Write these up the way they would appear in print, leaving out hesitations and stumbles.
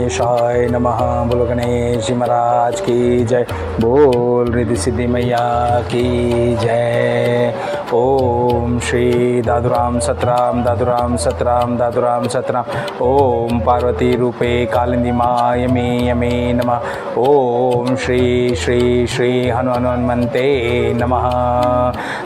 गणेशाय नमः। बोलो गणेश जी महाराज की जय। बोल रिद्धि सिद्धि मैया की जय। ओम श्री दादुराम सतराम दादुराम सतराम दादुराम सतराम। ओम पार्वती रूपे कालिंदी माँ यमे यमे नमः। ओम श्री श्री श्री हनुमन्ते नमः।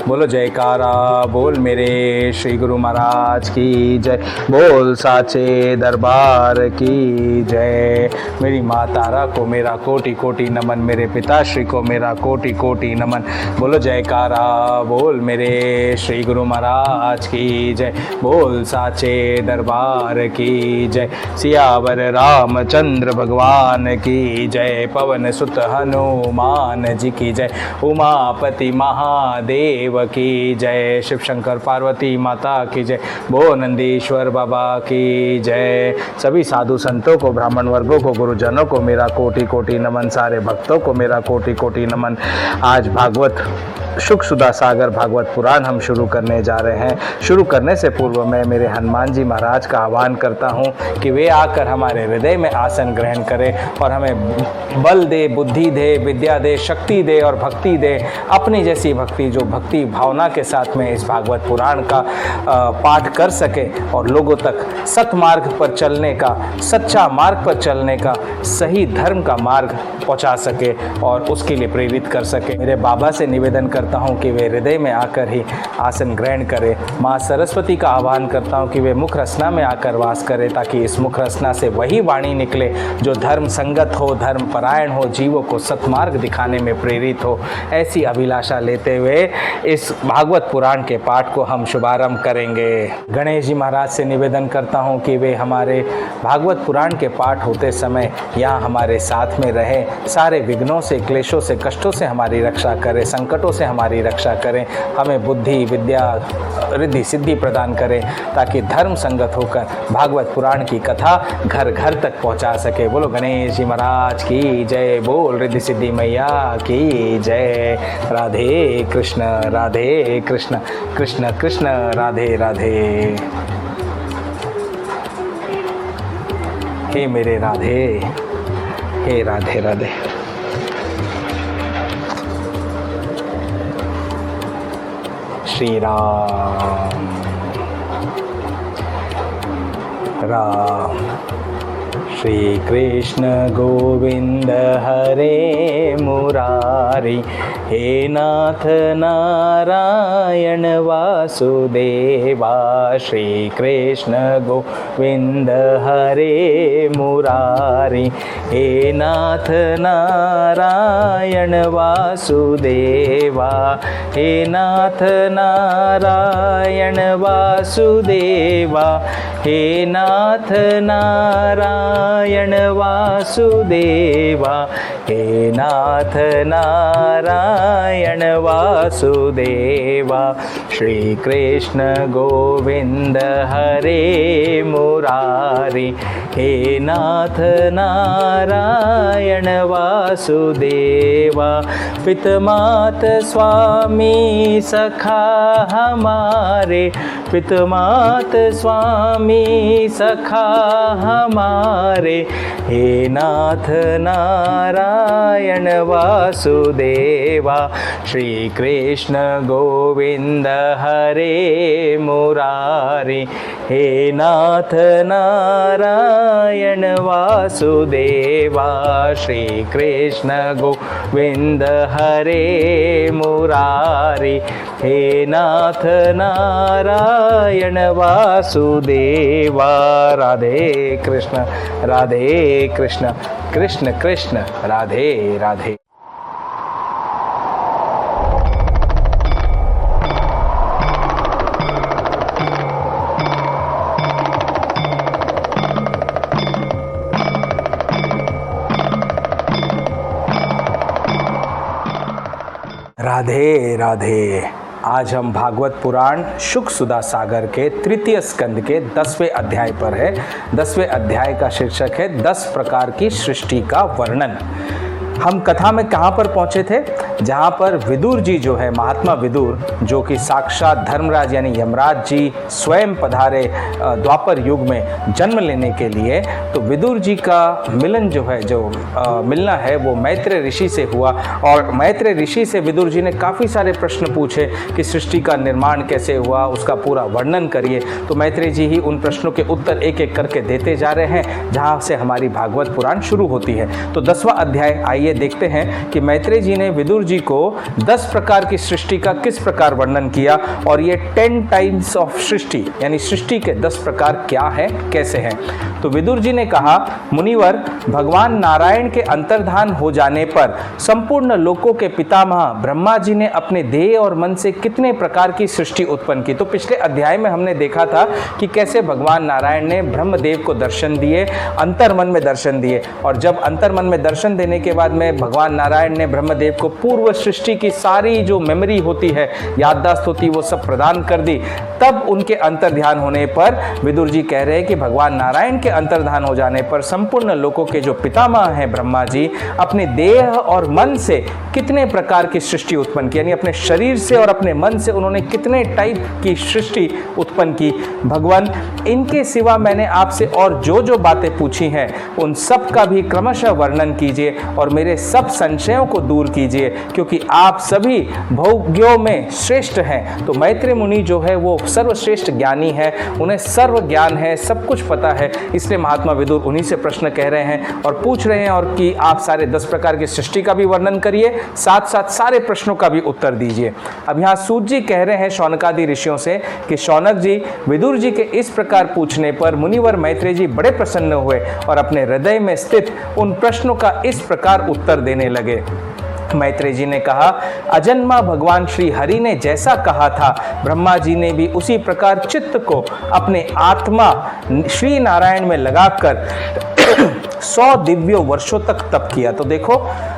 बोलो जयकारा बोल मेरे श्री गुरु महाराज की जय। बोल साचे दरबार की जय। मेरी माँ तारा को मेरा कोटि कोटि नमन, मेरे पिताश्री को मेरा कोटि कोटि नमन। बोलो जयकारा बोल मेरे श्री गुरु महाराज की जय। बोल साचे दरबार की जय। सियावर रामचंद्र भगवान की जय। पवन सुत हनुमान जी की जय। उमापति महादेव की जय। शिव शंकर पार्वती माता की जय। बो नंदीश्वर बाबा की जय। सभी साधु संतों को, ब्राह्मण वर्गों को, गुरुजनों को मेरा कोटि कोटि नमन। सारे भक्तों को मेरा कोटि कोटि नमन। आज भागवत शुक सुधा सागर भागवत पुराण हम शुरू करने जा रहे हैं। शुरू करने से पूर्व मैं मेरे हनुमान जी महाराज का आह्वान करता हूं कि वे आकर हमारे हृदय में आसन ग्रहण करें और हमें बल दे, बुद्धि दे, विद्या दे, शक्ति दे और भक्ति दे। अपनी जैसी भक्ति जो भक्ति भावना के साथ में इस भागवत पुराण का पाठ कर सके और लोगों तक सतमार्ग पर चलने का, सच्चा मार्ग पर चलने का, सही धर्म का मार्ग पहुंचा सके और उसके लिए प्रेरित कर सके। मेरे बाबा से निवेदन करता हूं कि वे हृदय में आकर ही आसन ग्रहण करें। माँ सरस्वती का आह्वान करता हूं कि वे मुख रचना में आकर वास करें, ताकि इस मुख रचना से वही वाणी निकले जो धर्म संगत हो, धर्म परायण हो, जीवों को सतमार्ग दिखाने में प्रेरित हो। ऐसी अभिलाषा लेते हुए इस भागवत पुराण के पाठ को हम शुभारंभ करेंगे। गणेश जी महाराज से निवेदन करता हूं कि वे हमारे भागवत पुराण के पाठ होते समय यहाँ हमारे साथ में रहे। सारे विघ्नों से, क्लेशों से, कष्टों से हमारी रक्षा करें, संकटों से हमारी रक्षा करें। हमें बुद्धि, विद्या, रिद्धि सिद्धि प्रदान करें, ताकि धर्म संगत होकर भागवत पुराण की कथा घर घर तक पहुंचा सके। बोलो गणेश जी महाराज की जय। बोल रिद्धि सिद्धि मैया की जय। राधे कृष्ण कृष्ण कृष्ण राधे राधे। हे मेरे राधे, हे राधे राधे। श्री राम राम। श्री कृष्ण गोविंद हरे मुरारी। हे नाथ नारायण वासुदेवा। श्री कृष्ण गोविंद हरे मुरारी। हे नाथ नारायण वासुदेवा। हे नाथ नारायण वासुदेवा। हे नाथ नारायण वासुदेवा। हे नाथ नारायण वासुदेवा। श्री कृष्ण गोविंद हरे मुरारी। हे नाथ नारायण वासुदेवा। पितमात स्वामी सखा हमारे। पितमात स्वामी सखा हमारे। हे नाथ नारायण वासुदेवा। श्री कृष्ण गोविंद हरे मुरारी। हे नाथ नारायण वासुदेवा। श्री कृष्ण गोविंद हरे मुरारी। हे नाथ नारायण वासुदेवा। राधे कृष्ण कृष्ण कृष्ण राधे राधे। राधे राधे। आज हम भागवत पुराण शुक सुधा सागर के तृतीय स्कंद के 10वें अध्याय पर है। 10वें अध्याय का शीर्षक है 10 प्रकार की सृष्टि का वर्णन। हम कथा में कहाँ पर पहुँचे थे? जहाँ पर विदुर जी जो है, महात्मा विदुर, जो कि साक्षात धर्मराज यानी यमराज जी स्वयं पधारे द्वापर युग में जन्म लेने के लिए। तो विदुर जी का मिलन जो है, जो मिलना है वो मैत्रेय ऋषि से हुआ। और मैत्रेय ऋषि से विदुर जी ने काफ़ी सारे प्रश्न पूछे कि सृष्टि का निर्माण कैसे हुआ, उसका पूरा वर्णन करिए। तो मैत्रेय जी ही उन प्रश्नों के उत्तर एक एक करके देते जा रहे हैं, जहाँ से हमारी भागवत पुराण शुरू होती है। तो 10वां अध्याय आइए देखते हैं कि मैत्रेय जी ने विदुर जी को 10 प्रकार की सृष्टि का किस प्रकार वर्णन किया, और ये 10 टाइप्स ऑफ सृष्टि यानी सृष्टि के 10 प्रकार क्या है, कैसे हैं। तो विदुर जी ने कहा, मुनिवर, भगवान नारायण के अंतर्धान हो जाने पर संपूर्ण लोकों के पितामह ब्रह्मा जी ने अपने देह और मन से कितने प्रकार की सृष्टि उत्पन्न की। तो पिछले अध्याय में हमने देखा था कि कैसे भगवान नारायण ने ब्रह्मदेव को दर्शन दिए, अंतर्मन में दर्शन दिए, और जब अंतर्मन में दर्शन देने के बाद में भगवान नारायण ने ब्रह्मदेव को पूर्व सृष्टि की सारी जो मेमोरी होती है, याददाश्त होती है, वो सब प्रदान कर दी। तब उनके अंतर्ध्यान होने पर विदुर जी कह रहे हैं कि भगवान नारायण के अंतर्धान हो जाने पर संपूर्ण लोकों के जो पितामह हैं ब्रह्मा जी, अपने देह और मन से कितने प्रकार की सृष्टि उत्पन्न की, यानी अपने शरीर से और अपने मन से उन्होंने कितने टाइप की सृष्टि उत्पन्न की। भगवान, इनके सिवा मैंने आपसे और जो जो बातें पूछी हैं उन सब का भी क्रमशः वर्णन कीजिए और मेरे सब संशयों को दूर कीजिए, क्योंकि आप सभी भोग्यों में श्रेष्ठ हैं। तो मैत्रेय मुनि जो है वो सर्वश्रेष्ठ ज्ञानी है, उन्हें सर्व ज्ञान है, सब कुछ पता है। इसलिए महात्मा विदुर उन्हीं से प्रश्न कह रहे हैं और पूछ रहे हैं, और कि आप सारे 10 प्रकार की सृष्टि का भी वर्णन करिए, साथ साथ सारे प्रश्नों का भी उत्तर दीजिए। अब यहाँ सूत जी कह रहे हैं शौनकादि ऋषियों से कि शौनक जी, विदुर जी के इस प्रकार पूछने पर मुनिवर मैत्रेय जी बड़े प्रसन्न हुए और अपने हृदय में स्थित उन प्रश्नों का इस प्रकार उत्तर देने लगे। मैत्रेय जी ने कहा, अजन्मा भगवान श्री हरि ने जैसा कहा था, ब्रह्मा जी ने भी उसी प्रकार चित्त को अपने आत्मा श्री नारायण में लगाकर 100 दिव्य वर्षों तक तप किया। तो देखो,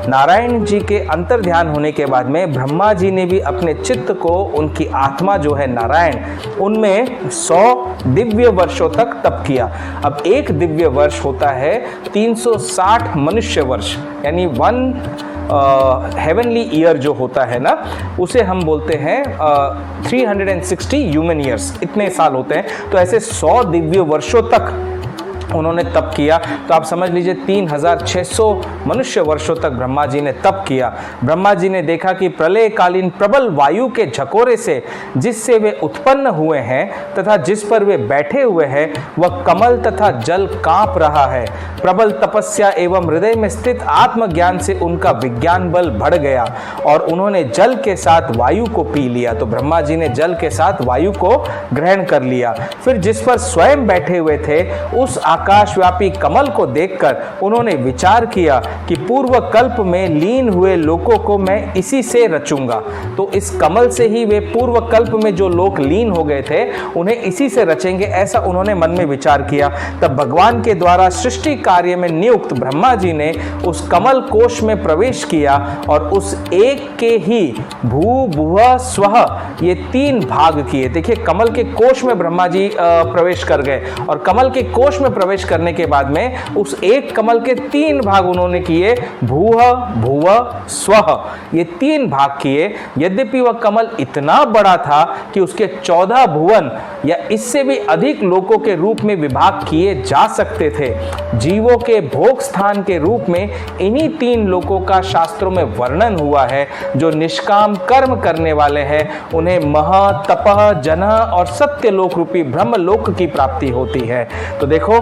नारायण जी के अंतर्ध्यान होने के बाद में ब्रह्मा जी ने भी अपने चित्त को, उनकी आत्मा जो है नारायण, उनमें 100 दिव्य वर्षों तक तप किया। अब एक दिव्य वर्ष होता है 360 मनुष्य वर्ष, यानी 1 हेवनली ईयर जो होता है ना, उसे हम बोलते हैं 360 ह्यूमन ईयर्स, इतने साल होते हैं। तो ऐसे 100 दिव्य वर्षों तक उन्होंने तप किया। तो आप समझ लीजिए 3600 मनुष्य वर्षों तक ब्रह्मा जी ने तप किया। ब्रह्मा जी ने देखा कि प्रलयकालीन प्रबल वायु के झकोरे से जिससे वे उत्पन्न हुए हैं तथा जिस पर वे बैठे हुए हैं, वह कमल तथा जल कांप रहा है। प्रबल तपस्या एवं हृदय में स्थित आत्मज्ञान से उनका विज्ञान बल बढ़ गया और उन्होंने जल के साथ वायु को पी लिया। तो ब्रह्मा जी ने जल के साथ वायु को ग्रहण कर लिया। फिर जिस पर स्वयं बैठे हुए थे, उस आकाशव्यापी कमल को देखकर उन्होंने विचार किया कि पूर्व कल्प में लीन हुए लोकों को मैं इसी से रचूंगा। तो इस कमल से ही वे पूर्व कल्प में जो लोक लीन हो गए थे, उन्हें इसी से रचेंगे, ऐसा उन्होंने मन में विचार किया। तब भगवान के द्वारा सृष्टि कार्य में नियुक्त ब्रह्मा जी ने उस कमल कोश में प्रवेश किया और उस एक के ही भू भुव स्वः ये 3 भाग किए। देखिए, कमल के कोश में ब्रह्मा जी प्रवेश कर गए और कमल के कोश में प्रवेश करने के बाद में उस एक कमल के 3 भाग उन्होंने किए, भूह भुव स्वः, ये 3 भाग किए। यद्यपि वह कमल इतना बड़ा था कि उसके 14 भुवन या इससे भी अधिक लोकों के रूप में विभाग किए जा सकते थे। जीवों के भोग स्थान के रूप में इन्हीं 3 लोकों का शास्त्रों में वर्णन हुआ है। जो निष्काम कर्म करने वाले हैं उन्हें मह, तपह, जनः और सत्य लोक रूपी ब्रह्म लोक की प्राप्ति होती है। तो देखो,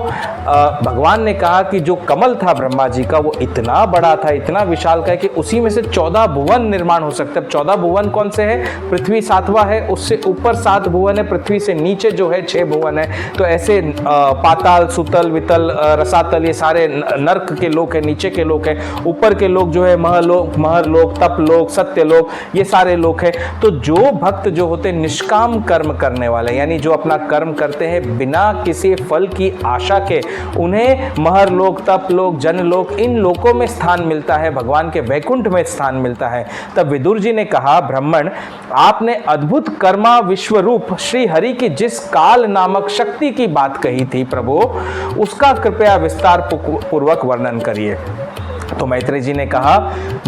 भगवान ने कहा कि जो कमल था ब्रह्मा जी का, वो इतना बड़ा था, इतना विशाल का, कि उसी में से 14 भुवन निर्माण हो सकते हैं। अब 14 भुवन कौन से हैं? पृथ्वी 7वां है, उससे ऊपर 7 भुवन है, पृथ्वी से नीचे जो है 6 भुवन है। तो ऐसे पाताल, सुतल, वितल, रसातल, ये सारे नर्क के लोक है, नीचे के लोक है। ऊपर के लोक जो है महलोक, महरलोक, तपलोक, सत्यलोक, ये सारे लोक है। तो जो भक्त जो होते निष्काम कर्म करने वाले, यानी जो अपना कर्म करते हैं बिना किसी फल की आशा के, उन्हें महरलोक, तपलोक, जनलोक, इन लोकों में स्थान मिलता है, भगवान के वैकुंठ में स्थान मिलता है। तब विदुर जी ने कहा, ब्राह्मण, आपने अद्भुत कर्मा विश्वरूप श्री हरि की जिस काल नामक शक्ति की बात कही थी प्रभु, उसका कृपया विस्तार पूर्वक वर्णन करिए। तो मैत्रेय जी ने कहा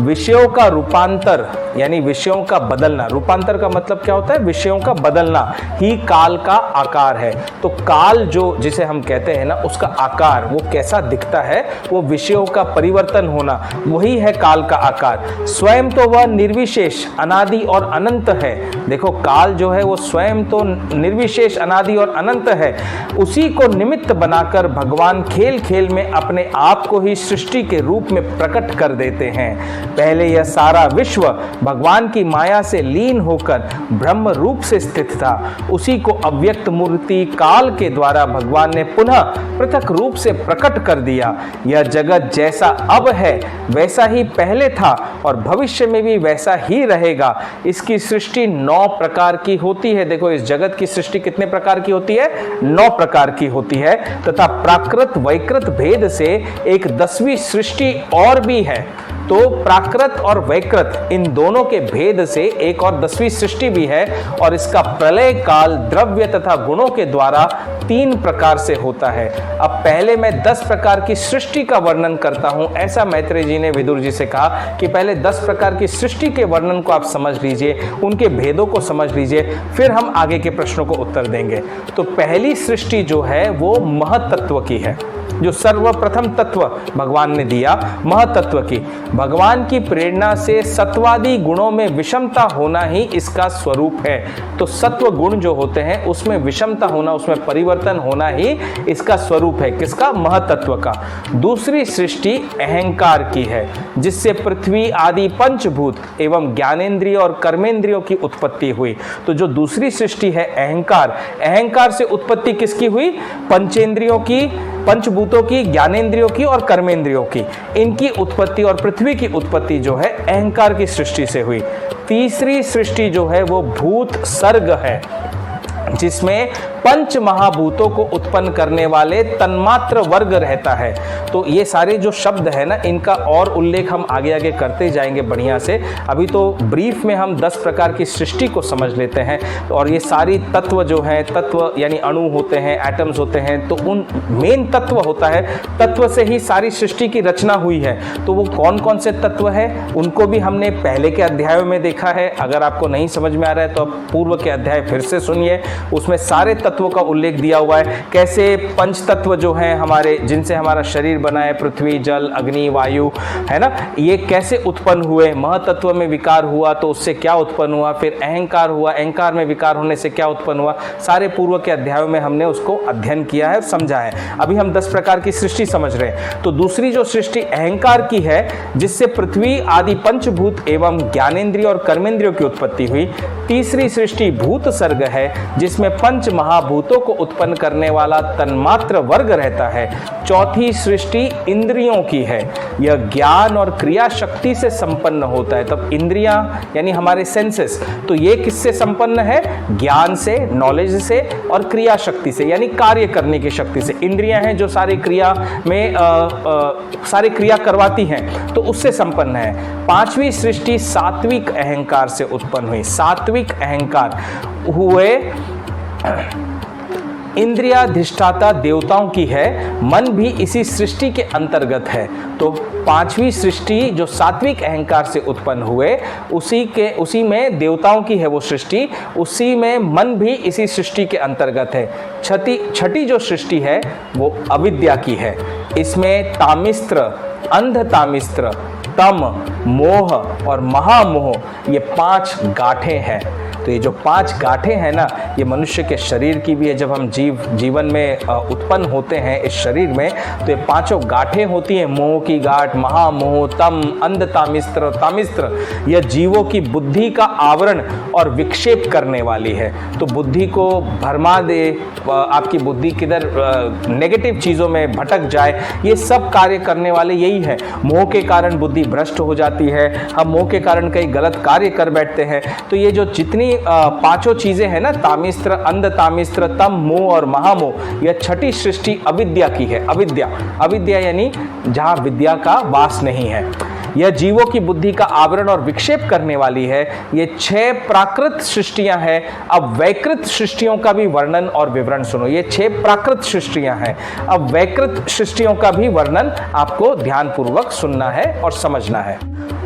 विषयों का रूपांतर यानी विषयों का बदलना, रूपांतर का मतलब क्या होता है, विषयों का बदलना ही काल का आकार है। तो काल जो जिसे हम कहते हैं ना, उसका आकार वो कैसा दिखता है, वो विषयों का परिवर्तन होना, वही है काल का आकार। स्वयं तो वह निर्विशेष अनादि और अनंत है। देखो काल जो है वो स्वयं तो निर्विशेष अनादि और अनंत है, उसी को निमित्त बनाकर भगवान खेल खेल में अपने आप को ही सृष्टि के रूप में प्रकट कर देते हैं। पहले यह सारा विश्व भगवान की माया से लीन होकर ब्रह्म रूप से स्थित था, उसी को अव्यक्त मूर्ति काल के द्वारा भगवान ने पुनः पृथक रूप से प्रकट कर दिया। यह जगत जैसा अब है वैसा ही पहले था और भविष्य में भी वैसा ही रहेगा। इसकी सृष्टि 9 प्रकार की होती है। देखो इस जगत की सृष्टि कितने प्रकार की होती है, 9 प्रकार की होती है, तथा प्राकृत वैकृत भेद से एक 10वीं सृष्टि और भी है। तो प्राकृत और वैकृत इन दोनों के भेद से एक और 10वीं सृष्टि भी है, और इसका प्रलय काल द्रव्य तथा गुणों के द्वारा 3 प्रकार से होता है। अब पहले मैं 10 प्रकार की सृष्टि का वर्णन करता हूं, ऐसा मैत्रेय जी ने विदुर जी से कहा कि पहले 10 प्रकार की सृष्टि के वर्णन को आप समझ लीजिए, उनके भेदों को समझ लीजिए, फिर हम आगे के प्रश्नों को उत्तर देंगे। तो पहली सृष्टि जो है वो महतत्व की है, जो सर्वप्रथम तत्व भगवान ने दिया महतत्व की। भगवान की प्रेरणा से सत्वादि गुणों में विषमता होना ही इसका स्वरूप है। तो सत्व गुण जो होते हैं उसमें विषमता होना, उसमें परिवर्तन होना ही इसका स्वरूप है, किसका, महतत्व का। दूसरी सृष्टि अहंकार की है, जिससे पृथ्वी आदि पंचभूत एवं ज्ञानेंद्रिय और कर्मेंद्रियों की उत्पत्ति हुई। तो जो दूसरी सृष्टि है अहंकार, अहंकार से उत्पत्ति किसकी हुई, पंचेंद्रियों की, पंचभूतों की, ज्ञानेंद्रियों की और कर्मेंद्रियों की, इनकी उत्पत्ति और पृथ्वी की उत्पत्ति जो है अहंकार की सृष्टि से हुई। तीसरी सृष्टि जो है वो भूत सर्ग है, जिसमें पंच महाभूतों को उत्पन्न करने वाले तन्मात्र वर्ग रहता है। तो ये सारे जो शब्द है ना, इनका और उल्लेख हम आगे आगे करते जाएंगे बढ़िया से। अभी तो ब्रीफ में हम 10 प्रकार की सृष्टि को समझ लेते हैं। और ये सारी तत्व जो है, तत्व यानी अणु होते हैं, एटम्स होते हैं, तो उन मेन तत्व होता है, तत्व से ही सारी सृष्टि की रचना हुई है। तो वो कौन कौन से तत्व है उनको भी हमने पहले के अध्यायों में देखा है। अगर आपको नहीं समझ में आ रहा है तो आप पूर्व के अध्याय फिर से सुनिए, उसमें सारे तत्वों का उल्लेख दिया हुआ है। कैसे पंच तत्व जो हैं हमारे, जिनसे हमारा शरीर बना है, पृथ्वी, जल, अग्नि, वायु, है ना, ये कैसे उत्पन्न हुए। महतत्व में विकार हुआ तो उससे क्या उत्पन्न हुआ, फिर अहंकार हुआ, अहंकार में विकार होने से क्या उत्पन्न हुआ, सारे पूर्व के अध्यायों में हमने उसको अध्ययन किया है, समझा है। अभी हम 10 प्रकार की सृष्टि समझ रहे हैं। तो दूसरी जो सृष्टि अहंकार की है, जिससे पृथ्वी आदि पंचभूत एवं ज्ञानेंद्रिय और कर्मेंद्रियों की उत्पत्ति हुई। तीसरी सृष्टि भूत सर्ग है, जिसमें पंच महाभूतों को उत्पन्न करने वाला तन्मात्र वर्ग रहता है। चौथी सृष्टि इंद्रियों की है, यह ज्ञान और क्रिया शक्ति से संपन्न होता है। तब इंद्रियां यानी हमारे सेंसेस, तो ये किससे संपन्न है, ज्ञान से, नॉलेज से और क्रिया शक्ति से, यानी कार्य करने की शक्ति से। इंद्रियां हैं जो सारी क्रिया में सारी क्रिया करवाती हैं, तो उससे संपन्न है। पांचवी सृष्टि सात्विक अहंकार से उत्पन्न हुई। सात्विक अहंकार हुए इंद्रियाधिष्ठाता देवताओं की है, मन भी इसी सृष्टि के अंतर्गत है। तो पांचवी सृष्टि जो सात्विक अहंकार से उत्पन्न हुए, उसी में देवताओं की है वो सृष्टि, उसी में मन भी इसी सृष्टि के अंतर्गत है। छठी जो सृष्टि है वो अविद्या की है। इसमें तामिस्त्र, अंध तामिस्त्र, तम, मोह और महामोह, ये 5 गांठें हैं। तो ये जो 5 गांठें हैं ना, ये मनुष्य के शरीर की भी है। जब हम जीवन में उत्पन्न होते हैं इस शरीर में, तो ये 5 गांठें होती हैं। मोह की गांठ, महामोह, तम, अंध तामिस्त्र, तामिस्त्र, यह जीवों की बुद्धि का आवरण और विक्षेप करने वाली है। तो बुद्धि को भरमा दे, आपकी बुद्धि किधर नेगेटिव चीज़ों में भटक जाए, ये सब कार्य करने वाले यही है। मोह के कारण बुद्धि भ्रष्ट हो जाती है, हम मोह के कारण कई गलत कार्य कर बैठते हैं। तो ये जो जितनी 5 चीजें हैं ना, तामिस्त्र, अंध तामिस्त्र, तम, मोह और महामोह, यह छठी सृष्टि अविद्या की है। अविद्या, अविद्या यानी जहां विद्या का वास नहीं है। यह जीवों की बुद्धि का आवरण और विक्षेप करने वाली है। ये 6 प्राकृत सृष्टियां हैं। अब वैकृत सृष्टियों का भी वर्णन और विवरण सुनो। ये 6 प्राकृत सृष्टियां हैं। अब वैकृत सृष्टियों का भी वर्णन आपको ध्यानपूर्वक सुनना है और समझना है।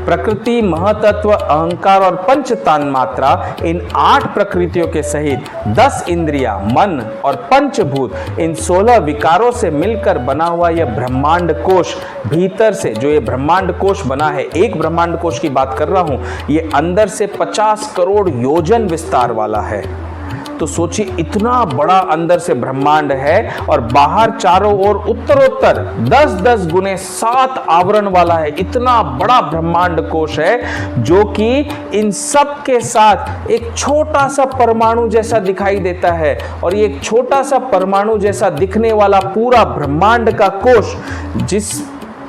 प्रकृति, महतत्व, अहंकार और पंच तन्मात्रा, इन 8 प्रकृतियों के सहित 10 इंद्रियां, मन और पंचभूत, इन 16 विकारों से मिलकर बना हुआ यह ब्रह्मांड कोश, भीतर से जो ये ब्रह्मांड कोश बना है, एक ब्रह्मांड कोश की बात कर रहा हूं, ये अंदर से 50 करोड़ योजन विस्तार वाला है। तो सोचिए, इतना बड़ा अंदर से ब्रह्मांड है और बाहर चारों ओर उत्तरोत्तर 10-10 गुने 7 आवरण वाला है। इतना बड़ा ब्रह्मांड कोश है जो कि इन सब के साथ एक छोटा सा परमाणु जैसा दिखाई देता है। और ये एक छोटा सा परमाणु जैसा दिखने वाला पूरा ब्रह्मांड का कोश,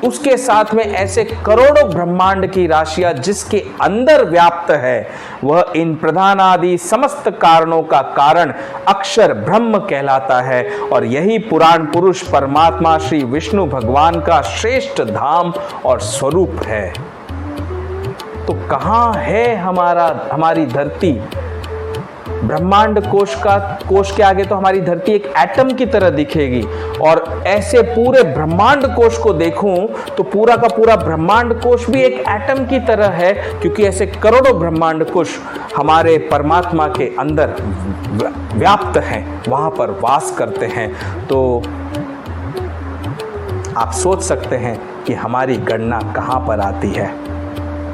उसके साथ में ऐसे करोड़ों ब्रह्मांड की राशियां जिसके अंदर व्याप्त है, वह इन प्रधान आदि समस्त कारणों का कारण अक्षर ब्रह्म कहलाता है। और यही पुराण पुरुष परमात्मा श्री विष्णु भगवान का श्रेष्ठ धाम और स्वरूप है। तो कहां है हमारी धरती? ब्रह्मांड कोश के आगे तो हमारी धरती एक एटम की तरह दिखेगी। और ऐसे पूरे ब्रह्मांड कोश को देखूं तो पूरा का पूरा ब्रह्मांड कोश भी एक एटम की तरह है, क्योंकि ऐसे करोड़ों ब्रह्मांड कोश हमारे परमात्मा के अंदर व्याप्त हैं, वहां पर वास करते हैं। तो आप सोच सकते हैं कि हमारी गणना कहां पर आती है।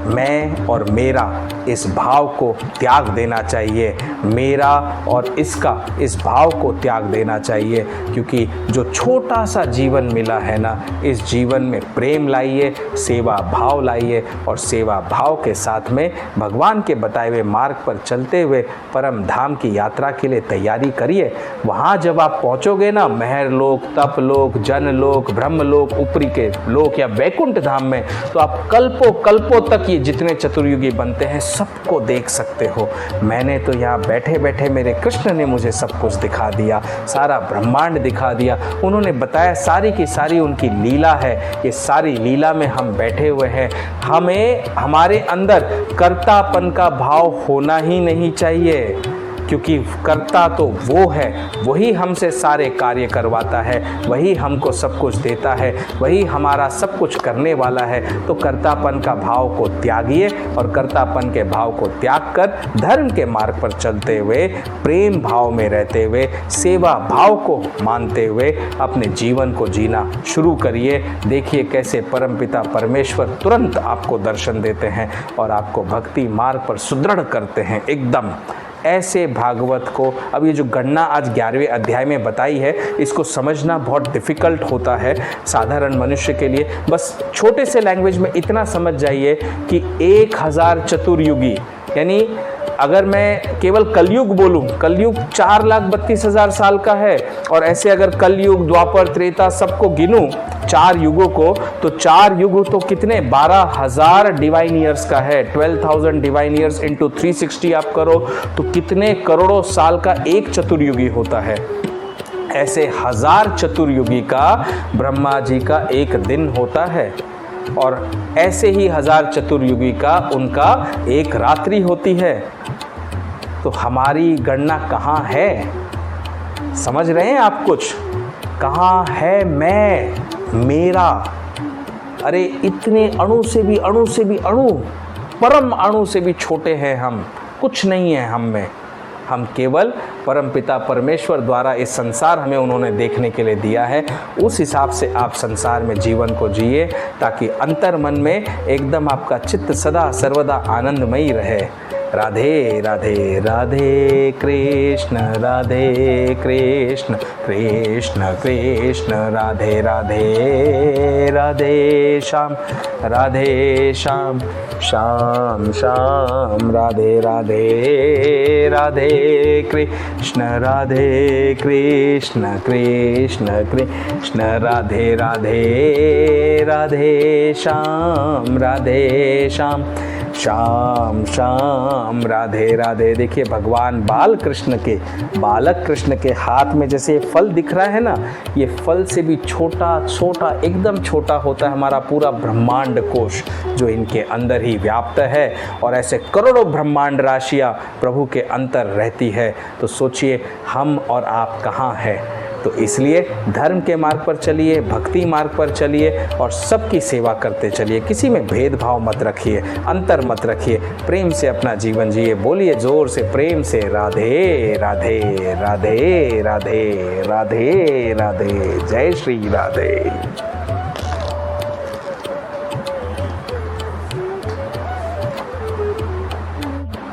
मैं और मेरा इस भाव को त्याग देना चाहिए। मेरा और इसका इस भाव को त्याग देना चाहिए, क्योंकि जो छोटा सा जीवन मिला है ना, इस जीवन में प्रेम लाइए, सेवा भाव लाइए और सेवा भाव के साथ में भगवान के बताए हुए मार्ग पर चलते हुए परम धाम की यात्रा के लिए तैयारी करिए। वहाँ जब आप पहुँचोगे ना, महर लोक, तप लोक, जन लोक, ब्रह्म लोक, ऊपरी के लोक या वैकुंठ धाम में, तो आप कल्पों कल्पों तक ये जितने चतुर्युगी बनते हैं सबको देख सकते हो। मैंने तो यहाँ बैठे बैठे मेरे कृष्ण ने मुझे सब कुछ दिखा दिया, सारा ब्रह्मांड दिखा दिया। उन्होंने बताया सारी की सारी उनकी लीला है। ये सारी लीला में हम बैठे हुए हैं। हमें हमारे अंदर कर्तापन का भाव होना ही नहीं चाहिए, क्योंकि कर्ता तो वो है, वही हमसे सारे कार्य करवाता है, वही हमको सब कुछ देता है, वही हमारा सब कुछ करने वाला है। तो कर्तापन का भाव को त्यागिए और कर्तापन के भाव को त्याग कर धर्म के मार्ग पर चलते हुए, प्रेम भाव में रहते हुए, सेवा भाव को मानते हुए अपने जीवन को जीना शुरू करिए। देखिए कैसे परमपिता परमेश्वर तुरंत आपको दर्शन देते हैं और आपको भक्ति मार्ग पर सुदृढ़ करते हैं एकदम। ऐसे भागवत को, अब ये जो गणना आज 11वें अध्याय में बताई है, इसको समझना बहुत डिफ़िकल्ट होता है साधारण मनुष्य के लिए। बस छोटे से लैंग्वेज में इतना समझ जाइए कि 1000 चतुर्युगी, यानी अगर मैं केवल कलयुग बोलूं, कलयुग 4,32,000 साल का है। और ऐसे अगर कलयुग, द्वापर, त्रेता सबको गिनूं 4 युगों को, तो 4 युग तो कितने 12,000 डिवाइन ईयर्स का है। 12,000 डिवाइन ईयर्स इंटू 360 आप करो तो कितने करोड़ों साल का एक चतुर्युगी होता है। ऐसे 1000 चतुर्युगी का ब्रह्मा जी का एक दिन होता है और ऐसे ही 1000 चतुर्युगी का उनका एक रात्रि होती है। तो हमारी गणना कहाँ है? समझ रहे हैं आप कुछ? कहाँ है मैं, मेरा? अरे इतने अणु से भी अणु, परम अणु से भी छोटे हैं हम, कुछ नहीं है हम में। हम केवल परमपिता परमेश्वर द्वारा इस संसार हमें उन्होंने देखने के लिए दिया है। उस हिसाब से आप संसार में जीवन को जिए, ताकि अंतर मन में एकदम आपका चित्त सदा सर्वदा आनंदमयी रहे। राधे राधे राधे कृष्ण, राधे कृष्ण कृष्ण कृष्ण राधे राधे, राधे श्याम राधे श्याम, श्याम श्याम राधे राधे, राधे कृष्ण राधे कृष्ण कृष्ण कृष्ण राधे राधे, राधे श्याम राधे श्याम, श्याम श्याम राधे राधे। देखिए भगवान बालक कृष्ण के हाथ में जैसे फल दिख रहा है ना, ये फल से भी छोटा एकदम छोटा होता है हमारा पूरा ब्रह्मांड। ब्रह्मांड कोश जो इनके अंदर ही व्याप्त है, और ऐसे करोड़ों ब्रह्मांड राशियाँ प्रभु के अंतर रहती है। तो सोचिए हम और आप कहाँ हैं। तो इसलिए धर्म के मार्ग पर चलिए, भक्ति मार्ग पर चलिए और सबकी सेवा करते चलिए। किसी में भेदभाव मत रखिए, अंतर मत रखिए, प्रेम से अपना जीवन जिए। बोलिए जोर से, प्रेम से, राधे राधे राधे राधे राधे राधे, जय श्री राधे।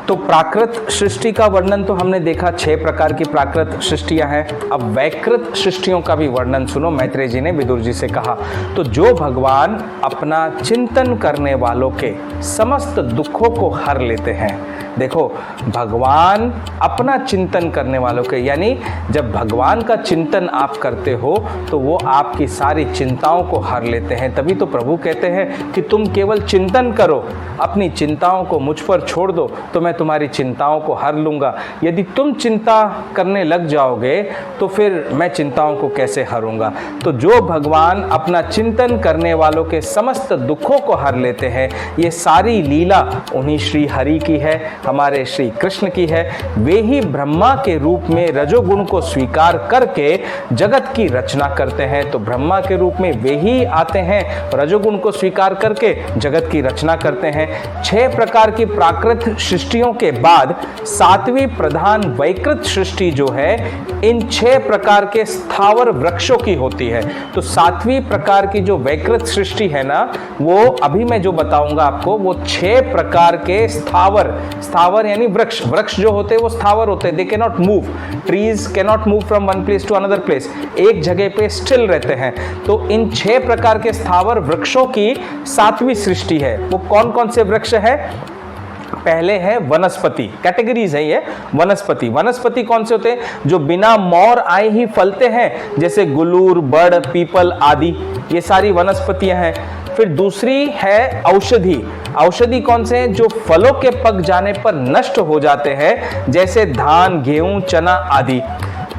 तो प्राकृत सृष्टि का वर्णन तो हमने देखा, 6 प्रकार की प्राकृत सृष्टियां हैं। अब वैकृत सृष्टियों का भी वर्णन सुनो। मैत्रेय जी ने विदुर जी से कहा, तो जो भगवान अपना चिंतन करने वालों के समस्त दुखों को हर लेते हैं। देखो, भगवान अपना चिंतन करने वालों के, यानी जब भगवान का चिंतन आप करते हो तो वो आपकी सारी चिंताओं को हर लेते हैं। तभी तो प्रभु कहते हैं कि तुम केवल चिंतन करो, अपनी चिंताओं को मुझ पर छोड़ दो तो मैं तुम्हारी चिंताओं को हर लूँगा। यदि तुम चिंता करने लग जाओगे तो फिर मैं चिंताओं को कैसे हरूँगा। तो जो भगवान अपना चिंतन करने वालों के समस्त दुखों को हर लेते हैं, ये सारी लीला उन्हीं श्री हरि की है, हमारे श्री कृष्ण की है। वे ही ब्रह्मा के रूप में रजोगुण को स्वीकार करके जगत की रचना करते हैं। तो ब्रह्मा के रूप में वे ही आते हैं, रजोगुण को स्वीकार करके जगत की रचना करते हैं। 6 प्रकार की प्राकृत सृष्टियों के बाद 7वीं प्रधान वैकृत सृष्टि जो है, इन 6 प्रकार के स्थावर वृक्षों की होती है। तो 7वीं प्रकार की जो वैकृत सृष्टि है ना, वो अभी मैं जो बताऊंगा आपको, वो 6 प्रकार के स्थावर यानी वृक्ष जो होते हैं वो स्थावर होते हैं। They can not move, trees can not move from one place to another place, एक जगह पे स्टिल रहते हैं। तो इन 6 प्रकार के स्थावर वृक्षों की 7वीं सृष्टि है। वो कौन कौन से वृक्ष है? पहले है वनस्पति, कैटेगरीज है ये। वनस्पति कौन से होते हैं? जो बिना मोर आए ही फलते हैं, जैसे गुलूर, बड़, पीपल आदि, ये सारी वनस्पतियां हैं। फिर दूसरी है औषधि कौन से हैं? जो फलों के पक जाने पर नष्ट हो जाते हैं, जैसे धान, गेहूं, चना आदि।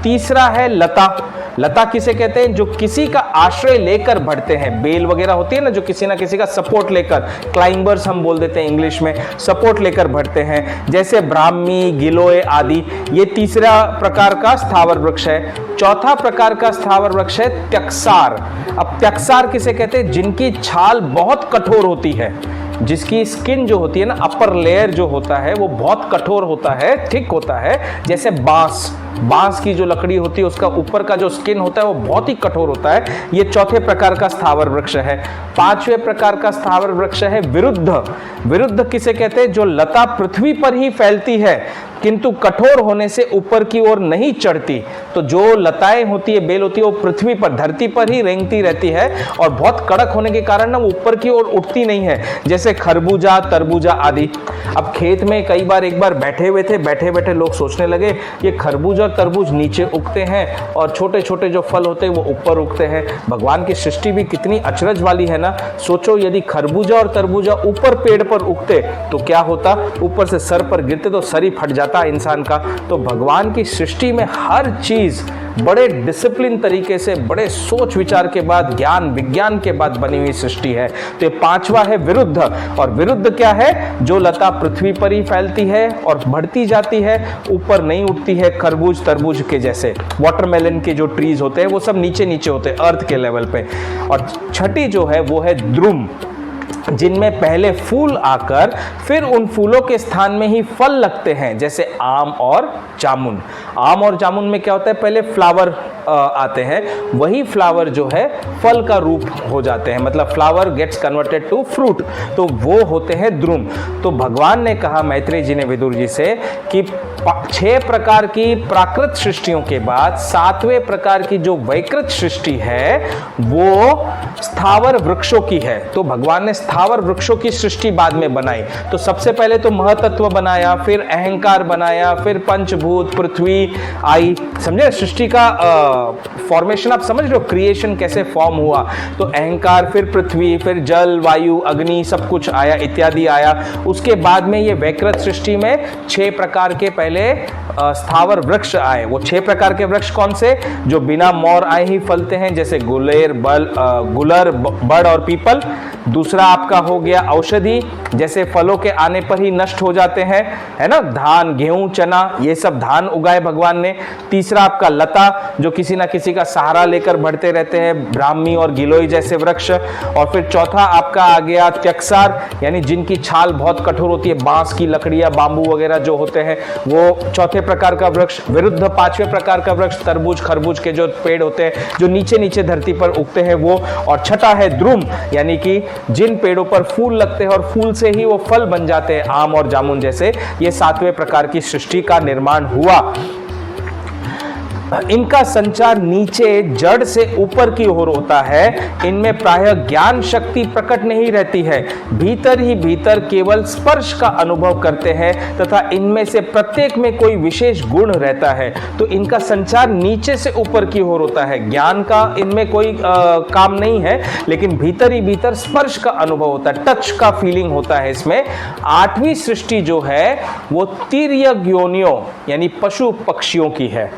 तीसरा है लता किसे कहते हैं? जो किसी का आश्रय लेकर बढ़ते हैं, बेल वगैरह होती है ना, जो किसी ना किसी का सपोर्ट लेकर, क्लाइंबर्स हम बोल देते हैं इंग्लिश में, सपोर्ट लेकर बढ़ते हैं, जैसे ब्राह्मी, गिलोय आदि। ये तीसरा प्रकार का स्थावर वृक्ष है। चौथा प्रकार का स्थावर वृक्ष है त्यक्सार। अब त्यक्सार किसे कहते हैं? जिनकी छाल बहुत कठोर होती है, जिसकी स्किन जो होती है ना, अपर लेयर जो होता है वो बहुत कठोर होता है, थिक होता है। जैसे बांस की जो लकड़ी होती है उसका ऊपर का जो स्किन होता है वो बहुत ही कठोर होता है। ये चौथे प्रकार का स्थावर वृक्ष है। 5वें प्रकार का स्थावर वृक्ष है विरुद्ध किसे कहते हैं? जो लता पृथ्वी पर ही फैलती है किंतु कठोर होने से ऊपर की ओर नहीं चढ़ती। तो जो लताएं होती है, बेल होती है, वो पृथ्वी पर, धरती पर ही रेंगती रहती है और बहुत कड़क होने के कारण ना वो ऊपर की ओर उठती नहीं है, जैसे खरबूजा, तरबूजा आदि। अब खेत में कई बार एक बार बैठे हुए थे, बैठे लोग सोचने लगे ये खरबूज और तरबूज नीचे उगते हैं और छोटे छोटे जो फल होते हैं वो ऊपर उगते हैं। भगवान की सृष्टि भी कितनी अचरज वाली है ना। सोचो यदि खरबूजा और तरबूजा ऊपर पेड़ पर उगते तो क्या होता? ऊपर से सर पर गिरते तो सर ही फट जाता इंसान का। तो भगवान की सृष्टि में हर चीज बड़े डिसिप्लिन तरीके से, बड़े सोच विचार के बाद, ज्ञान विज्ञान के बाद बनी हुई सृष्टि है। तो ये 5वां है विरुद्ध। और विरुद्ध क्या है? जो लता पृथ्वी पर ही फैलती है और बढ़ती जाती है, ऊपर नहीं उठती है, खरबूज तरबूज के जैसे। वाटरमेलन के जो ट्रीज होते हैं वो सब नीचे नीचे होते हैं, अर्थ के लेवल पे। और छठी जो है वो है द्रुम, जिनमें पहले फूल आकर फिर उन फूलों के स्थान में ही फल लगते हैं, जैसे आम और जामुन। आम और जामुन में क्या होता है? पहले फ्लावर आते हैं, वही फ्लावर जो है फल का रूप हो जाते हैं, मतलब flower gets converted to fruit. तो वो होते हैं द्रुम। तो भगवान ने कहा मैत्रेय जी ने विदुर जी से कि 6 प्रकार की प्राकृत सृष्टियों के बाद 7वें प्रकार की जो वैकृत सृष्टि है वो स्थावर वृक्षों की है। तो भगवान ने स्थावर वृक्षों की सृष्टि बाद में बनाई। तो सबसे पहले तो महतत्व बनाया, फिर अहंकार बनाया, फिर पंचभूत, पृथ्वी आई। समझे सृष्टि का फॉर्मेशन? आप समझ रहे हो क्रिएशन कैसे फॉर्म हुआ? तो अहंकार, फिर पृथ्वी, फिर जल, वायु, अग्नि, सब कुछ आया, इत्यादि आया। उसके बाद में ये वैकृत सृष्टि में 6 प्रकार के पहले पहले स्थावर वृक्ष आए। वो 6 प्रकार के वृक्ष कौन से? जो बिना मोर आए ही फलते हैं, जैसे गुलेर, गुलर, बड़ और पीपल। दूसरा आपका हो गया औषधि, जैसे फलों के आने पर ही नष्ट हो जाते हैं, है ना, धान, गेहूं, चना, ये सब धान उगाए भगवान ने। तीसरा आपका लता, जो किसी ना किसी का सहारा लेकर बढ़ते रहते हैं, ब्राह्मी और गिलोय जैसे वृक्ष। और फिर चौथा आपका आ गया त्यक्सार, यानी जिनकी छाल बहुत कठोर होती है, बांस की लकड़ियां, बांबू वगैरह जो होते हैं, वो चौथे प्रकार का वृक्ष। विरुद्ध 5वें प्रकार का वृक्ष तरबूज, खरबूज के जो पेड़ होते हैं, जो नीचे नीचे धरती पर उगते हैं, वो। और छठा है द्रुम, यानी कि जिन पेड़ों पर फूल लगते हैं और फूल से ही वो फल बन जाते हैं, आम और जामुन जैसे। ये 7वें प्रकार की सृष्टि का निर्माण हुआ। इनका संचार नीचे जड़ से ऊपर की ओर होता है। इनमें प्रायः ज्ञान शक्ति प्रकट नहीं रहती है, भीतर ही भीतर केवल स्पर्श का अनुभव करते हैं, तथा इनमें से प्रत्येक में कोई विशेष गुण रहता है। तो इनका संचार नीचे से ऊपर की ओर होता है, ज्ञान का इनमें कोई काम नहीं है, लेकिन भीतर ही भीतर स्पर्श का अनुभव होता है, टच का फीलिंग होता है इसमें। 8वीं सृष्टि जो है वो तिर्यक योनियों यानी पशु पक्षियों की है।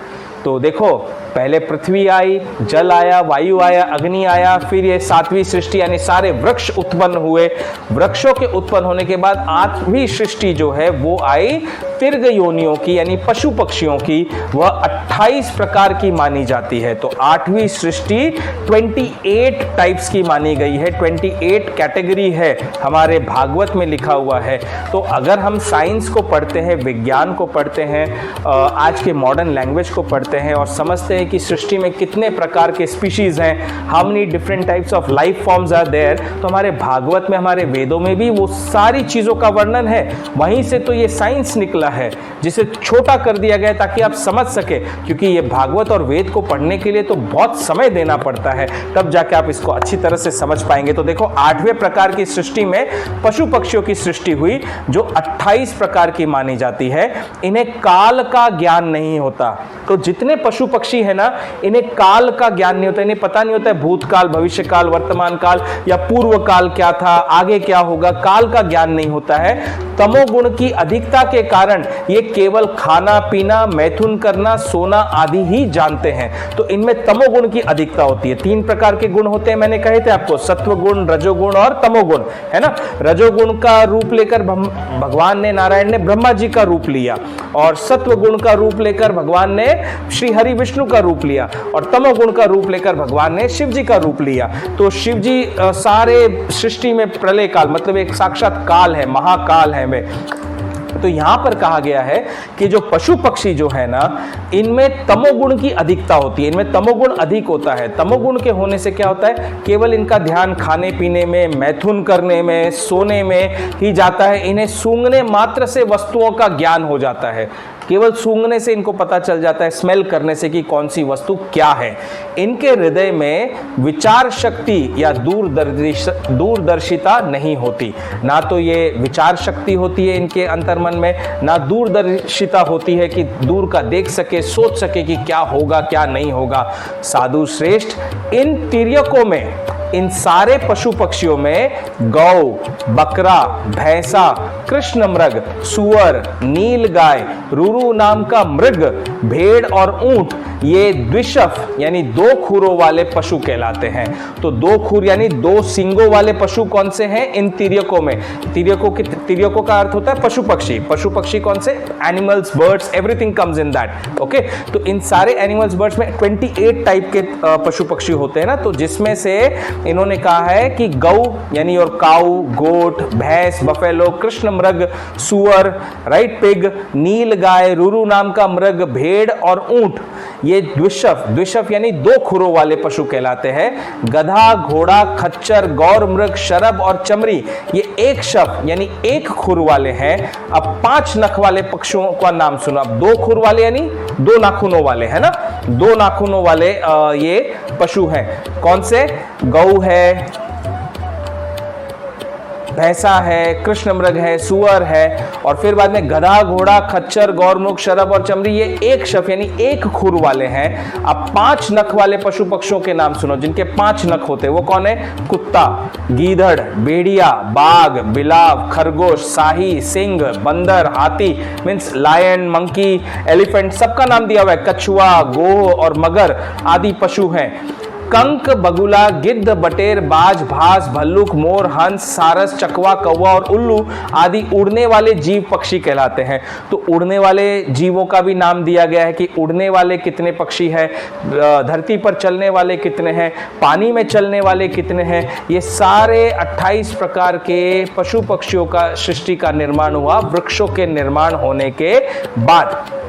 तो देखो, पहले पृथ्वी आई, जल आया, वायु आया, अग्नि आया, फिर ये 7वीं सृष्टि यानी सारे वृक्ष उत्पन्न हुए। वृक्षों के उत्पन्न होने के बाद 8वीं सृष्टि जो है वो आई तिर्ग योनियों की यानी पशु पक्षियों की। वह 28 प्रकार की मानी जाती है। तो 8वीं सृष्टि 28 टाइप्स की मानी गई है, 28 कैटेगरी है, हमारे भागवत में लिखा हुआ है। तो अगर हम साइंस को पढ़ते हैं, विज्ञान को पढ़ते हैं, आज के मॉडर्न लैंग्वेज को पढ़ते हैं और समझते हैं कि सृष्टि में कितने प्रकार के स्पीशीज हैं, how many different types of life forms are there, तो हमारे भागवत में, हमारे वेदों में भी वो सारी चीजों का वर्णन है। वहीं से तो ये साइंस निकला है, जिसे छोटा कर दिया गया ताकि आप समझ सके, क्योंकि ये भागवत और वेद को पढ़ने के लिए तो बहुत समय देना पड़ता है, तब जाके आप इसको अच्छी तरह से समझ पाएंगे। तो देखो, 8वें प्रकार की सृष्टि में पशु पक्षियों की सृष्टि हुई, जो 28 प्रकार की मानी जाती है। इन्हें काल का ज्ञान नहीं होता। तो जितने पशु पक्षी है ना, इन्हें काल का ज्ञान नहीं होता, इन्हें पता नहीं होता है भूतकाल, भविष्यकाल, वर्तमान काल या पूर्व काल क्या था, आगे क्या होगा, काल का ज्ञान नहीं होता है। तमोगुण की अधिकता के कारण ये केवल खाना पीना, मैथुन करना, सोना आदि ही जानते हैं। तो इनमें तमोगुण की अधिकता होती है। 3 प्रकार के गुण होते हैं, मैंने कहे थे आपको, सत्वगुण, रजोगुण और तमोगुण, है ना। रजोगुण का रूप लेकर भगवान ने, नारायण ने ब्रह्मा जी का रूप लिया, और सत्वगुण का रूप लेकर भगवान ने श्री हरि विष्णु का रूप लिया, और तमोगुण का रूप लेकर भगवान ने शिव जी का रूप लिया। तो शिव जी सारे सृष्टि में प्रलय काल, मतलब एक साक्षात काल है, महाकाल है में। तो यहां पर कहा गया है कि जो पशु पक्षी जो है ना, इनमें तमोगुण की अधिकता होती है, इनमें तमोगुण अधिक होता है। तमोगुण के होने से क्या होता है, केवल इनका ध्यान खाने पीने में, मैथुन करने में, सोने में ही जाता है। इन्हें सूंघने मात्र से वस्तुओं का ज्ञान हो जाता है, केवल सूंघने से इनको पता चल जाता है, स्मेल करने से कि कौन सी वस्तु क्या है। इनके हृदय में विचार शक्ति या दूरदर्शिता नहीं होती। ना तो ये विचार शक्ति होती है इनके अंतर्मन में, ना दूरदर्शिता होती है कि दूर का देख सके, सोच सके कि क्या होगा क्या नहीं होगा। साधु श्रेष्ठ, इन तिर्यकों में, इन सारे पशु पक्षियों में गौ, बकरा, भैंसा, कृष्ण मृग, सुअर, नील गाय, रुरु नाम का मृग, भेड़ और ऊंट, ये द्विशफ यानी 2 खुरों वाले पशु कहलाते हैं। तो 2 खुर यानी 2 सींगों वाले पशु कौन से हैं इन तिर्यकों में? तिर्यकों का अर्थ होता है पशु पक्षी। पशु पक्षी कौन से? Animals, birds, everything comes in that. Okay, तो इन सारे एनिमल्स, बर्ड्स में 28 टाइप के पशु पक्षी होते हैं ना। तो जिसमें से इन्होंने कहा है कि गौ यानी और काऊ, गोट, भैंस, बफेलो, कृष्ण मृग, सुअर, राइट, पिग, नील गाय, रुरु नाम का मृग, भेड़ और ऊंट, ये द्विशफ यानी 2 खुरों वाले पशु कहलाते हैं। गधा, घोड़ा, खच्चर, गौर मृग, शरभ और चमरी, ये 1 शफ यानी 1 खुर वाले हैं। अब 5 नख वाले पक्षियों का नाम सुनो। अब 2 खुर वाले यानी 2 नाखूनों वाले, है ना, 2 नाखूनों वाले ये पशु हैं। कौन से? गौ है, भैंसा है, कृष्ण मृग है, सुअर है, और फिर बाद में गधा, घोड़ा, खच्चर, गौरमुख, शरभ और चमरी, ये एक शफ यानी एक खुर वाले हैं। अब 5 नख वाले पशु पक्षियों के नाम सुनो जिनके 5 नख होते हैं। वो कौन है? कुत्ता, गीदड़, भेड़िया, बाघ, बिलाव, खरगोश, शाही, सिंह, बंदर, हाथी मीन्स लायन, मंकी, एलिफेंट, सबका नाम दिया हुआ है। कछुआ, गोह और मगर आदि पशु हैं। कंक, बगुला, गिद्ध, बटेर, बाज, भास, भल्लुक, मोर, हंस, सारस, चकवा, कौवा और उल्लू आदि उड़ने वाले जीव पक्षी कहलाते हैं। तो उड़ने वाले जीवों का भी नाम दिया गया है कि उड़ने वाले कितने पक्षी हैं, धरती पर चलने वाले कितने हैं, पानी में चलने वाले कितने हैं। ये सारे 28 प्रकार के पशु पक्षियों का सृष्टि का निर्माण हुआ वृक्षों के निर्माण होने के बाद।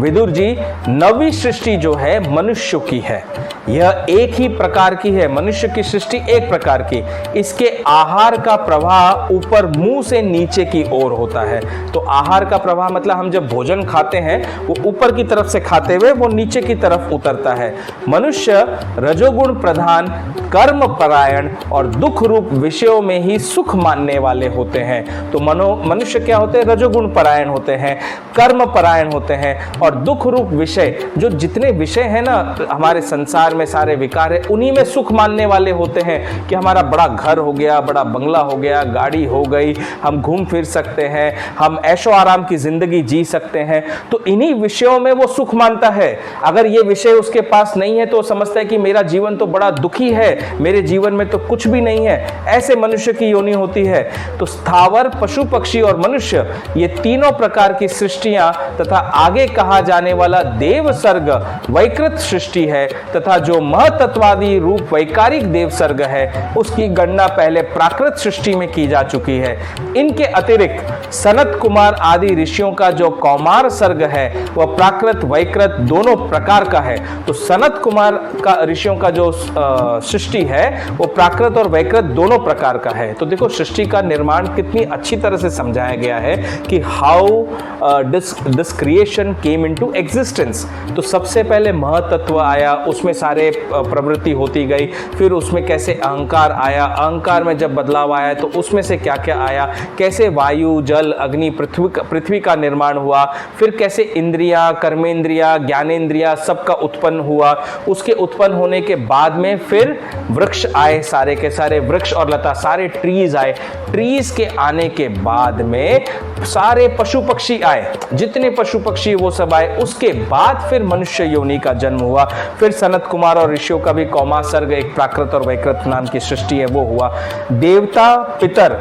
विदुर जी, 9वीं सृष्टि जो है मनुष्यों की है। यह एक ही प्रकार की है, मनुष्य की सृष्टि एक प्रकार की। इसके आहार का प्रवाह ऊपर मुंह से नीचे की ओर होता है। तो आहार का प्रवाह मतलब हम जब भोजन खाते हैं वो ऊपर की तरफ से खाते हुए वो नीचे की तरफ उतरता है। मनुष्य रजोगुण प्रधान, कर्म परायण और दुख रूप विषयों में ही सुख मानने वाले होते हैं। तो मनुष्य क्या होते हैं? रजोगुण परायण होते हैं, कर्म परायण होते हैं, और दुख रूप विषय, जो जितने विषय हैं ना हमारे संसार में, सारे विकार है, उन्हीं में सुख मानने वाले होते हैं कि हमारा बड़ा घर हो गया, बड़ा बंगला हो गया, गाड़ी हो गई, हम घूम फिर सकते हैं, हम ऐशो आराम की जिंदगी जी सकते हैं। तो इन्हीं विषयों में वो सुख मानता है। अगर ये विषय उसके पास नहीं है तो समझता है कि मेरा जीवन तो बड़ा दुखी है, मेरे जीवन में तो कुछ भी नहीं है। ऐसे मनुष्य की योनि होती है। तो स्थावर, पशु पक्षी और मनुष्य, ये तीनों प्रकार की सृष्टियां तथा आगे कहा जाने वाला देव सर्ग वैकृत सृष्टि है, तथा जो महतत्वादी रूप वैकारिक देव सर्ग है उसकी गणना पहले प्राकृत सृष्टि में की जा चुकी है। इनके अतिरिक्त सनत कुमार आदि ऋषियों का जो कौमार सर्ग है वह प्राकृत वैकृत दोनों प्रकार का है। तो सनत कुमार का ऋषियों का जो सृष्टि है वो प्राकृत और वैकृत दोनों प्रकार का है। तो देखो सृष्टि का निर्माण कितनी अच्छी तरह से समझाया गया है कि how this creation came into existence. तो सबसे पहले महतत्व आया, उसमें सारे प्रवृत्ति होती गई, फिर उसमें कैसे अहंकार आया, अहंकार में जब बदलाव आया तो उसमें से क्या क्या आया, कैसे वायु, जल, अग्नि, पृथ्वी का निर्माण हुआ, फिर कैसे इंद्रिया, कर्मेंद्रिया, ज्ञानेंद्रिया सबका उत्पन्न हुआ। उसके उत्पन्न होने के बाद में फिर वृक्ष आए, सारे के सारे वृक्ष और लता, सारे ट्रीज आए। ट्रीज के आने के बाद में सारे पशु पक्षी आए, जितने पशु पक्षी वो सब आए। उसके बाद फिर मनुष्य योनि का जन्म हुआ। फिर सनत कुमार और ऋषियों का भी कौमा सर्ग, एक प्राकृत और वैकृत नाम की सृष्टि है, वो हुआ। देवता, पितर,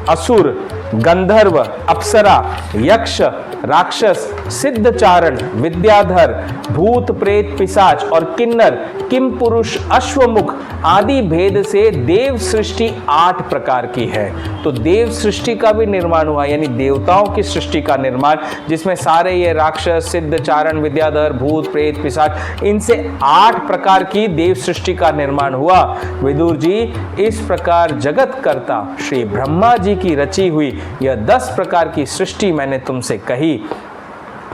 असुर, गंधर्व, अप्सरा, यक्ष, राक्षस, सिद्धचारण, विद्याधर, भूत, प्रेत, पिशाच और किन्नर, किम पुरुष, अश्वमुख आदि भेद से देव सृष्टि 8 प्रकार की है। तो देव सृष्टि का भी निर्माण हुआ, यानी देवताओं की सृष्टि का निर्माण, जिसमें सारे ये राक्षस, सिद्धचारण, विद्याधर, भूत, प्रेत, पिशाच, इनसे 8 प्रकार की देव सृष्टि का निर्माण हुआ। विदुर जी, इस प्रकार जगत कर्ता श्री ब्रह्मा जी की रची हुई यह 10 प्रकार की सृष्टि मैंने तुमसे कही।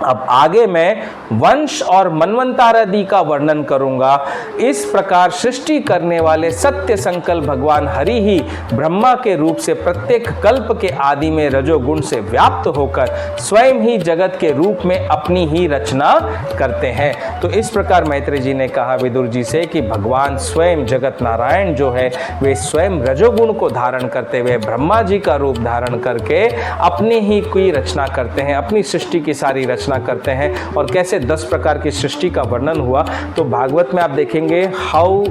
अब आगे मैं वंश और मनवंतर आदि का वर्णन करूंगा। इस प्रकार सृष्टि करने वाले सत्य संकल्प भगवान हरि ही ब्रह्मा के रूप से प्रत्येक कल्प के आदि में रजोगुण से व्याप्त होकर स्वयं ही जगत के रूप में अपनी ही रचना करते हैं। तो इस प्रकार मैत्रेय जी ने कहा विदुर जी से कि भगवान स्वयं जगत नारायण जो है वे स्वयं रजोगुण को धारण करते हुए ब्रह्मा जी का रूप धारण करके अपनी ही कोई रचना करते हैं, अपनी सृष्टि की सारी रचना करते हैं। और कैसे 10 प्रकार की सृष्टि का वर्णन हुआ, तो भागवत में आप देखेंगे how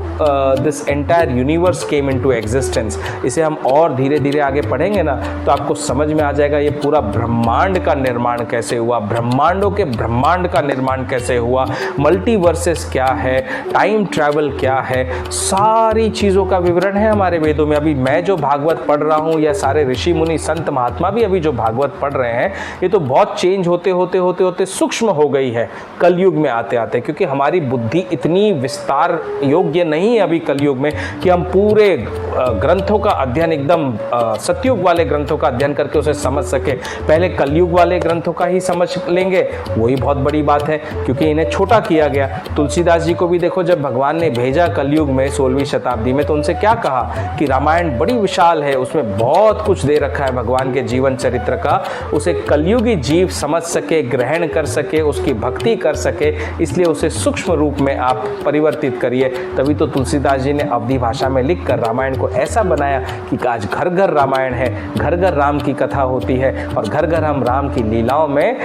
this entire universe came into existence. इसे हम और धीरे धीरे आगे पढ़ेंगे ना तो आपको समझ में आ जाएगा ये पूरा ब्रह्मांड का निर्माण कैसे हुआ, ब्रह्मांडों के ब्रह्मांड का निर्माण कैसे हुआ, मल्टीवर्सेस क्या है, टाइम ट्रैवल क्या है, सारी चीज़ों का विवरण है हमारे वेदों में। अभी मैं जो भागवत पढ़ रहा हूँ या सारे ऋषि मुनि संत महात्मा भी अभी जो भागवत पढ़ रहे हैं, ये तो बहुत चेंज होते होते होते होते सूक्ष्म हो गई है कलयुग में आते आते, क्योंकि हमारी बुद्धि इतनी विस्तार योग्य नहीं है अभी कलयुग में कि हम पूरे ग्रंथों का अध्ययन एकदम सतयुग वाले ग्रंथों का अध्ययन करके उसे समझ सके। पहले कलयुग वाले ग्रंथों का ही समझ लेंगे, वही बहुत बड़ी बात है, क्योंकि इन्हें छोटा किया गया। तुलसीदास जी को भी देखो, जब भगवान ने भेजा कलयुग में 16वीं शताब्दी में, तो उनसे क्या कहा कि रामायण बड़ी विशाल है, उसमें बहुत कुछ दे रखा है भगवान के जीवन चरित्र का, उसे कलयुगी जीव समझ सके, ग्रहण कर सके, उसकी भक्ति कर सके, इसलिए उसे सूक्ष्म रूप में आप परिवर्तित करिए। तभी तो तुलसीदास जी ने अवधी भाषा में लिख कर रामायण को ऐसा बनाया कि आज घर घर रामायण है, घर घर राम की कथा होती है और घर घर हम राम की लीलाओं में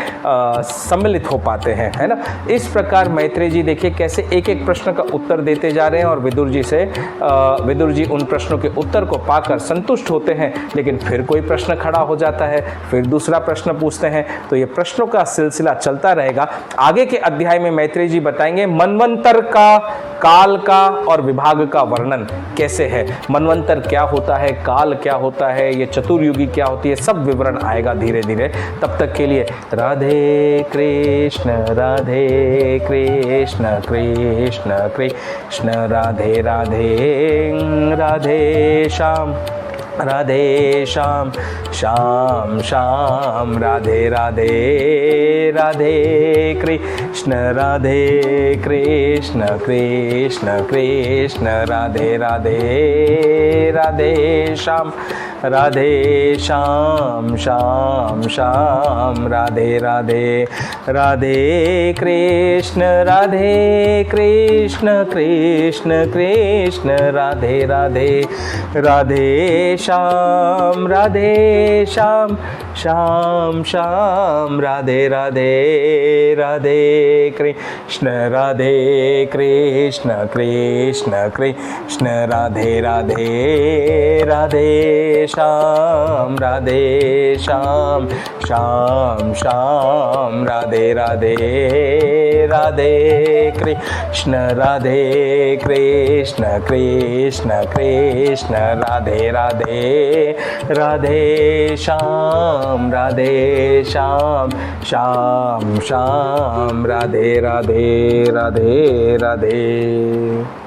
सम्मिलित हो पाते हैं, है ना। इस प्रकार मैत्रेय जी देखिए कैसे एक एक प्रश्न का उत्तर देते जा रहे हैं और विदुर जी उन प्रश्नों के उत्तर को पाकर संतुष्ट होते हैं, लेकिन फिर कोई प्रश्न खड़ा हो जाता है, फिर दूसरा प्रश्न पूछते हैं। तो ये प्रश्नों का सिलसिला चलता रहेगा। आगे के अध्याय में मैत्रेय जी बताएंगे मनवंतर का, काल का और विभाग का वर्णन कैसे है, मनवंतर क्या होता है, काल क्या होता है, ये चतुर्युगी क्या होती है, सब विवरण आएगा धीरे धीरे। तब तक के लिए राधे कृष्ण कृष्ण कृष्ण राधे राधे, राधे श्याम श्याम श्याम, राधे राधे राधे कृष्ण कृष्ण कृष्ण राधे राधे, राधे श्याम श्याम श्याम, राधे राधे, राधे कृष्ण कृष्ण कृष्ण राधे राधे, राधे श्याम श्याम श्याम, राधे राधे, राधे कृष्ण कृष्ण कृष्ण राधे राधे, राधे श्याम श्याम श्याम, राधे राधे, राधे कृष्ण कृष्ण कृष्ण राधे राधे, राधे श्याम श्याम श्याम, राधे राधे, राधे राधे।